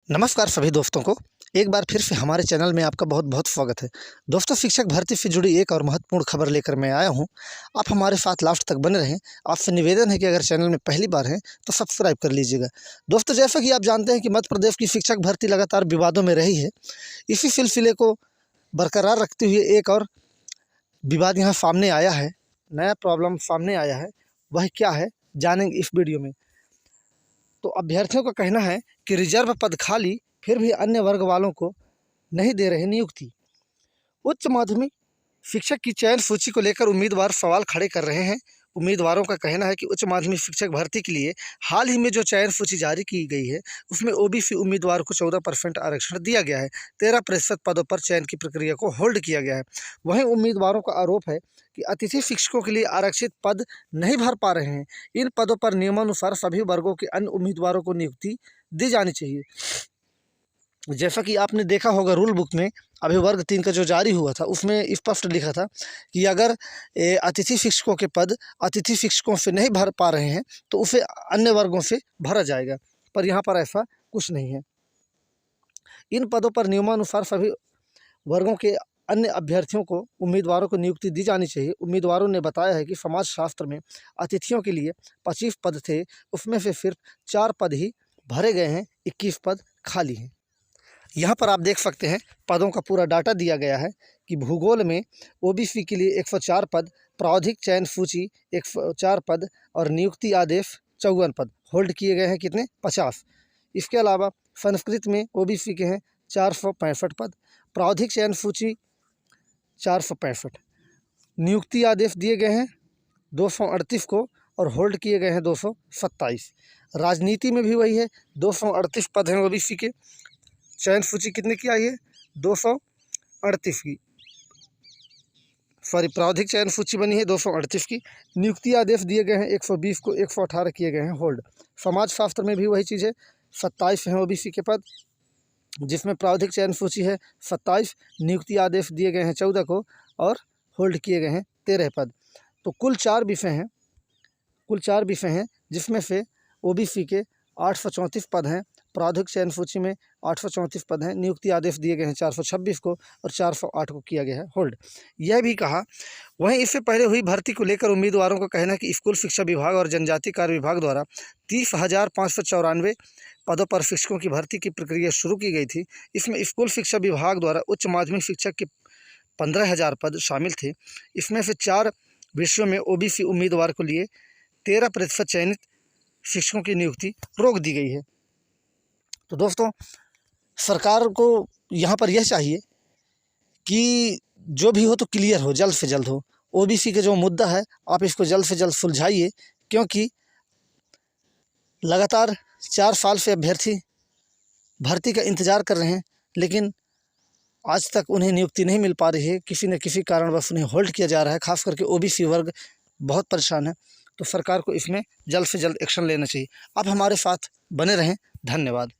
नमस्कार सभी दोस्तों को एक बार फिर से हमारे चैनल में आपका बहुत बहुत स्वागत है। दोस्तों, शिक्षक भर्ती से जुड़ी एक और महत्वपूर्ण खबर लेकर मैं आया हूं। आप हमारे साथ लास्ट तक बने रहें। आपसे निवेदन है कि अगर चैनल में पहली बार हैं तो सब्सक्राइब कर लीजिएगा। दोस्तों, जैसा कि आप जानते हैं कि मध्य प्रदेश की शिक्षक भर्ती लगातार विवादों में रही है। इसी सिलसिले को बरकरार रखते हुए एक और विवाद यहाँ सामने आया है, नया प्रॉब्लम सामने आया है। वह क्या है जानेंगे इस वीडियो में। तो अभ्यर्थियों का कहना है कि रिजर्व पद खाली, फिर भी अन्य वर्ग वालों को नहीं दे रहे नियुक्ति। उच्च माध्यमिक शिक्षक की चयन सूची को लेकर उम्मीदवार सवाल खड़े कर रहे हैं। उम्मीदवारों का कहना है कि उच्च माध्यमिक शिक्षक भर्ती के लिए हाल ही में जो चयन सूची जारी की गई है उसमें ओबीसी उम्मीदवार को 14% आरक्षण दिया गया है। 13% पदों पर चयन की प्रक्रिया को होल्ड किया गया है। वहीं उम्मीदवारों का आरोप है कि अतिथि शिक्षकों के लिए आरक्षित पद नहीं भर पा रहे हैं। इन पदों पर नियमानुसार सभी वर्गों के अन्य उम्मीदवारों को नियुक्ति दी जानी चाहिए। जैसा कि आपने देखा होगा रूल बुक में अभी वर्ग 3 का जो जारी हुआ था उसमें स्पष्ट लिखा था कि अगर अतिथि शिक्षकों के पद अतिथि शिक्षकों से नहीं भर पा रहे हैं तो उसे अन्य वर्गों से भरा जाएगा, पर यहाँ पर ऐसा कुछ नहीं है। इन पदों पर नियमानुसार सभी वर्गों के अन्य अभ्यर्थियों को उम्मीदवारों को नियुक्ति दी जानी चाहिए। उम्मीदवारों ने बताया है कि समाजशास्त्र में अतिथियों के लिए 25 पद थे, उसमें से सिर्फ 4 पद ही भरे गए हैं, 21 पद खाली हैं। यहाँ पर आप देख सकते हैं पदों का पूरा डाटा दिया गया है कि भूगोल में ओबीसी के लिए 104 पद, प्रावधिक चयन सूची 104 पद और नियुक्ति आदेश 54 पद होल्ड किए गए हैं। कितने? 50। इसके अलावा संस्कृत में ओबीसी के हैं 465 पद, प्रावधिक चयन सूची 465, नियुक्ति आदेश दिए गए हैं 238 को और होल्ड किए गए हैं 227। राजनीति में भी वही है, 238 पद हैं ओबीसी के। चयन सूची कितने की आई है? 238 की, प्रावधिक चयन सूची बनी है 238 की। नियुक्ति आदेश दिए गए हैं 120 को, 118 किए गए हैं होल्ड। समाजशास्त्र में भी वही चीज़ है, 27 हैं ओबीसी के पद, जिसमें प्रावधिक चयन सूची है 27, नियुक्ति आदेश दिए गए हैं 14 को और होल्ड किए गए हैं 13 पद। तो कुल 4 विषय हैं जिसमें से ओबीसी के 834 पद हैं, प्रावधिक चयन सूची में 834 पद हैं, नियुक्ति आदेश दिए गए हैं 426 को और 408 को किया गया है होल्ड। यह भी कहा। वहीं इससे पहले हुई भर्ती को लेकर उम्मीदवारों का कहना है कि स्कूल शिक्षा विभाग और जनजातीय कार्य विभाग द्वारा 30,594 पदों पर शिक्षकों की भर्ती की प्रक्रिया शुरू की गई थी। इसमें स्कूल शिक्षा विभाग द्वारा उच्च माध्यमिक शिक्षक के 15,000 पद शामिल थे। इसमें से 4 विषयों में ओबीसी उम्मीदवार को लिए 13% चयनित शिक्षकों की नियुक्ति रोक दी गई है। तो दोस्तों, सरकार को यहाँ पर यह चाहिए कि जो भी हो तो क्लियर हो, जल्द से जल्द हो। ओबीसी का जो मुद्दा है आप इसको जल्द से जल्द सुलझाइए, क्योंकि लगातार 4 साल से अभ्यर्थी भर्ती का इंतज़ार कर रहे हैं, लेकिन आज तक उन्हें नियुक्ति नहीं मिल पा रही है। किसी न किसी कारणवश उन्हें होल्ड किया जा रहा है। खास करके ओबीसी वर्ग बहुत परेशान है। तो सरकार को इसमें जल्द से जल्द एक्शन लेना चाहिए। आप हमारे साथ बने रहें। धन्यवाद।